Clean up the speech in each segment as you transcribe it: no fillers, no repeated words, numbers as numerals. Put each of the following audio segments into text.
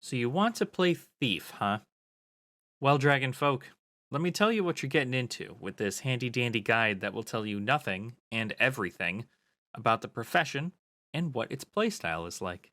So you want to play Thief, huh? Well, Dragon Folk, let me tell you what you're getting into with this handy dandy guide that will tell you nothing and everything about the profession and what its playstyle is like.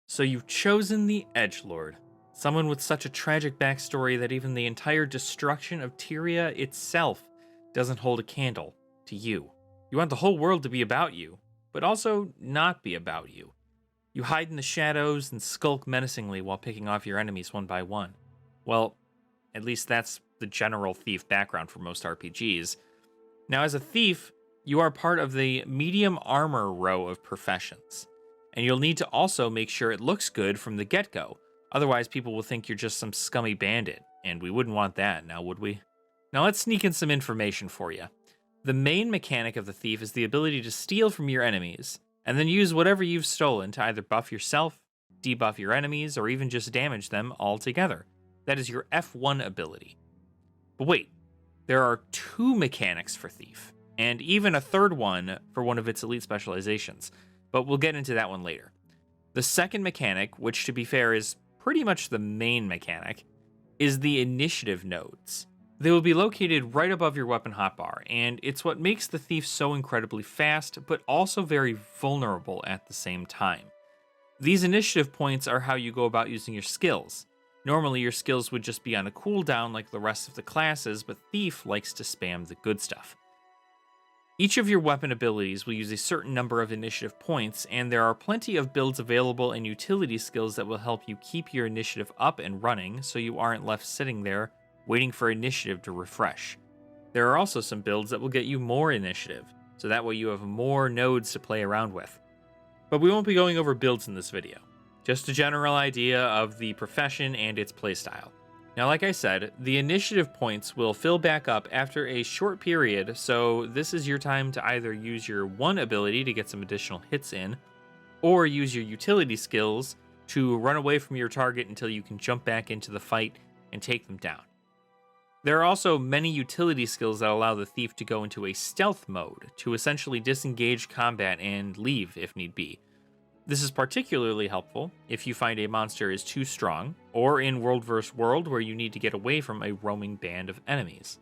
So you've chosen the Edgelord, someone with such a tragic backstory that even the entire destruction of Tyria itself doesn't hold a candle to you. You want the whole world to be about you, but also not be about you. You hide in the shadows and skulk menacingly while picking off your enemies one by one. Well, at least that's the general thief background for most RPGs. Now, as a thief, you are part of the medium armor row of professions, and you'll need to also make sure it looks good from the get-go. Otherwise, people will think you're just some scummy bandit, and we wouldn't want that, now would we? Now let's sneak in some information for you. The main mechanic of the thief is the ability to steal from your enemies, and then use whatever you've stolen to either buff yourself, debuff your enemies, or even just damage them altogether. That is your F1 ability. But wait, there are two mechanics for Thief, and even a third one for one of its elite specializations, but we'll get into that one later. The second mechanic, which to be fair is pretty much the main mechanic, is the initiative nodes. They will be located right above your weapon hotbar, and it's what makes the Thief so incredibly fast, but also very vulnerable at the same time. These initiative points are how you go about using your skills. Normally, your skills would just be on a cooldown like the rest of the classes, but Thief likes to spam the good stuff. Each of your weapon abilities will use a certain number of initiative points, and there are plenty of builds available and utility skills that will help you keep your initiative up and running so you aren't left sitting there waiting for initiative to refresh. There are also some builds that will get you more initiative, so that way you have more nodes to play around with. But we won't be going over builds in this video, just a general idea of the profession and its playstyle. Now, like I said, the initiative points will fill back up after a short period, so this is your time to either use your one ability to get some additional hits in, or use your utility skills to run away from your target until you can jump back into the fight and take them down. There are also many utility skills that allow the Thief to go into a stealth mode to essentially disengage combat and leave if need be. This is particularly helpful if you find a monster is too strong, or in World vs. World where you need to get away from a roaming band of enemies.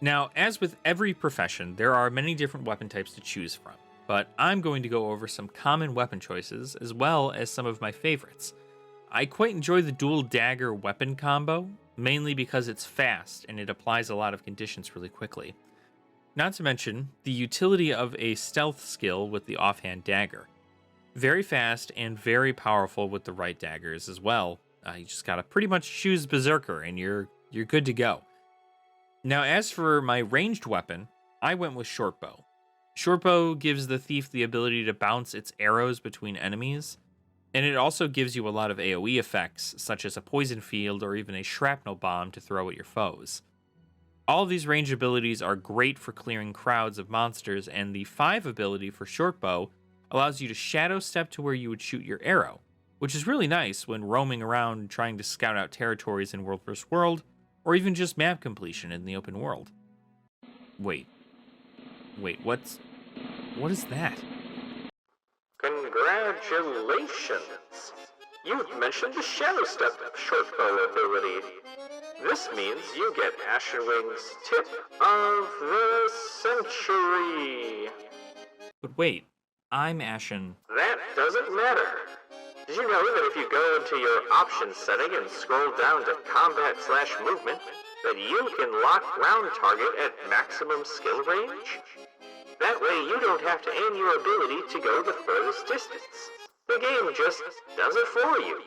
Now, as with every profession, there are many different weapon types to choose from, but I'm going to go over some common weapon choices as well as some of my favorites. I quite enjoy the dual dagger weapon combo, mainly because it's fast and it applies a lot of conditions really quickly. Not to mention the utility of a stealth skill with the offhand dagger. Very fast and very powerful with the right daggers as well. You just gotta pretty much choose Berserker and you're good to go. Now, as for my ranged weapon, I went with Shortbow. Shortbow gives the Thief the ability to bounce its arrows between enemies, and it also gives you a lot of AoE effects, such as a poison field or even a shrapnel bomb to throw at your foes. All of these ranged abilities are great for clearing crowds of monsters, and the 5 ability for Shortbow allows you to shadow step to where you would shoot your arrow, which is really nice when roaming around trying to scout out territories in World vs. World, or even just map completion in the open world. Wait, what is that? Congratulations! You've mentioned the Shadow Step Shortbow ability. This means you get Ashenwing's Tip of the Century. But wait, I'm Ashen. That doesn't matter. Did you know that if you go into your options setting and scroll down to Combat/Movement, that you can lock round target at maximum skill range? That way you don't have to aim your ability to go the furthest distance. The game just does it for you.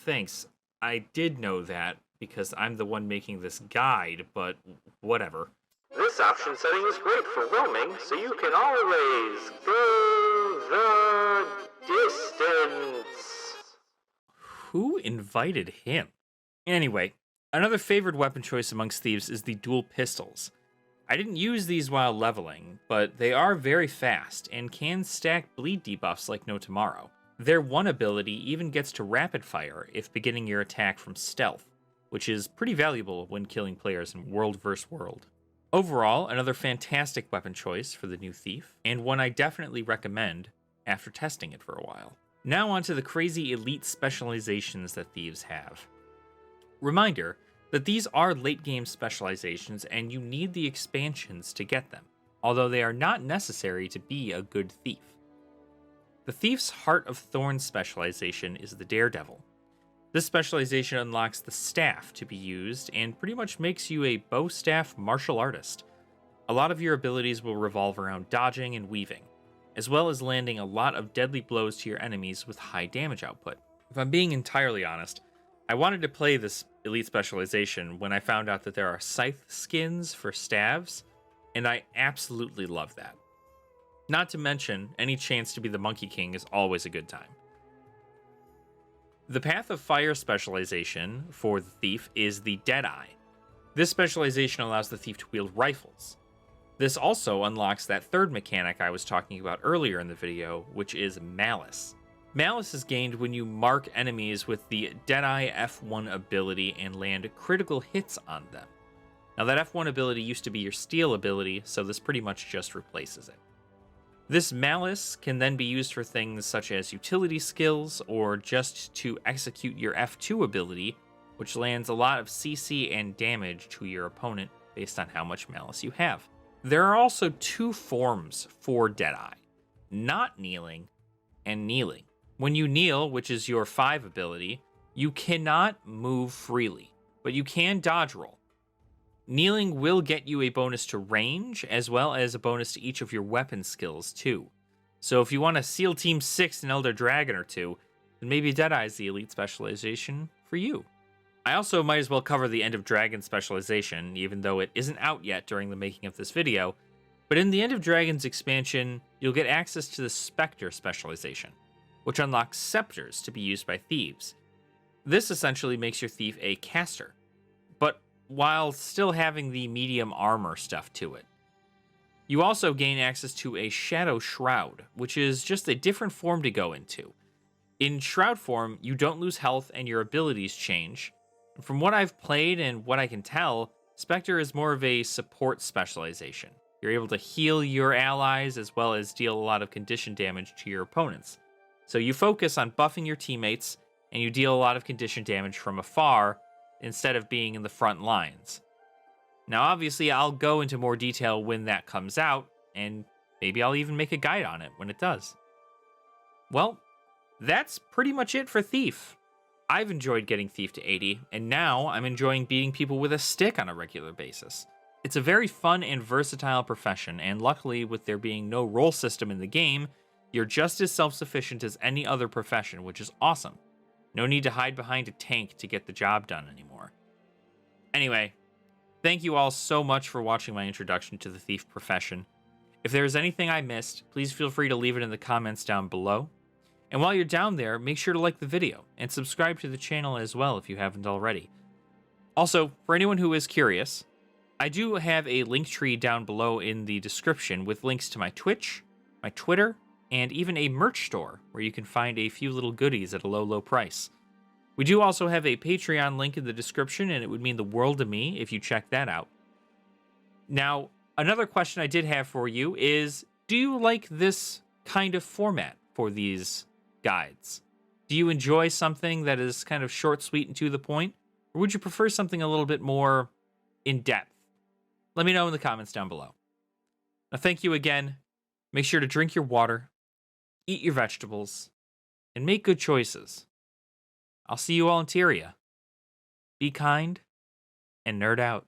Thanks. I did know that because I'm the one making this guide, but whatever. This option setting is great for roaming, so you can always go the distance. Who invited him? Anyway, another favored weapon choice amongst thieves is the dual pistols. I didn't use these while leveling, but they are very fast and can stack bleed debuffs like no tomorrow. Their one ability even gets to rapid fire if beginning your attack from stealth, which is pretty valuable when killing players in World vs. World. Overall, another fantastic weapon choice for the new Thief, and one I definitely recommend after testing it for a while. Now onto the crazy elite specializations that Thieves have. Reminder that these are late game specializations and you need the expansions to get them, although they are not necessary to be a good thief. The Thief's Heart of Thorns specialization is the Daredevil. This specialization unlocks the staff to be used and pretty much makes you a bow staff martial artist. A lot of your abilities will revolve around dodging and weaving, as well as landing a lot of deadly blows to your enemies with high damage output. If I'm being entirely honest, I wanted to play this elite specialization when I found out that there are scythe skins for staves, and I absolutely love that. Not to mention, any chance to be the Monkey King is always a good time. The Path of Fire specialization for the Thief is the Deadeye. This specialization allows the Thief to wield rifles. This also unlocks that third mechanic I was talking about earlier in the video, which is Malice. Malice is gained when you mark enemies with the Deadeye F1 ability and land critical hits on them. Now that F1 ability used to be your steal ability, so this pretty much just replaces it. This Malice can then be used for things such as utility skills or just to execute your F2 ability, which lands a lot of CC and damage to your opponent based on how much Malice you have. There are also two forms for Deadeye, not kneeling and kneeling. When you kneel, which is your 5 ability, you cannot move freely, but you can dodge roll. Kneeling will get you a bonus to range, as well as a bonus to each of your weapon skills, too. So if you want to SEAL Team 6 an Elder Dragon or two, then maybe Deadeye is the elite specialization for you. I also might as well cover the End of Dragon specialization, even though it isn't out yet during the making of this video, but in the End of Dragon's expansion, you'll get access to the Spectre specialization, which unlocks scepters to be used by thieves. This essentially makes your thief a caster, but while still having the medium armor stuff to it. You also gain access to a Shadow Shroud, which is just a different form to go into. In Shroud form, you don't lose health and your abilities change. From what I've played and what I can tell, Spectre is more of a support specialization. You're able to heal your allies as well as deal a lot of condition damage to your opponents. So you focus on buffing your teammates and you deal a lot of condition damage from afar instead of being in the front lines. Now, obviously, I'll go into more detail when that comes out, and maybe I'll even make a guide on it when it does. Well, that's pretty much it for Thief. I've enjoyed getting Thief to 80, and now I'm enjoying beating people with a stick on a regular basis. It's a very fun and versatile profession, and luckily, with there being no role system in the game, you're just as self-sufficient as any other profession, which is awesome. No need to hide behind a tank to get the job done anymore. Anyway, thank you all so much for watching my introduction to the Thief profession. If there is anything I missed, please feel free to leave it in the comments down below. And while you're down there, make sure to like the video and subscribe to the channel as well if you haven't already. Also, for anyone who is curious, I do have a link tree down below in the description with links to my Twitch, my Twitter, and even a merch store where you can find a few little goodies at a low price. We do also have a Patreon link in the description, and it would mean the world to me if you check that out. Now, another question I did have for you is, do you like this kind of format for these guides? Do you enjoy something that is kind of short, sweet, and to the point? Or would you prefer something a little bit more in-depth? Let me know in the comments down below. Now, thank you again. Make sure to drink your water, eat your vegetables, and make good choices. I'll see you all in Tyria. Be kind and nerd out.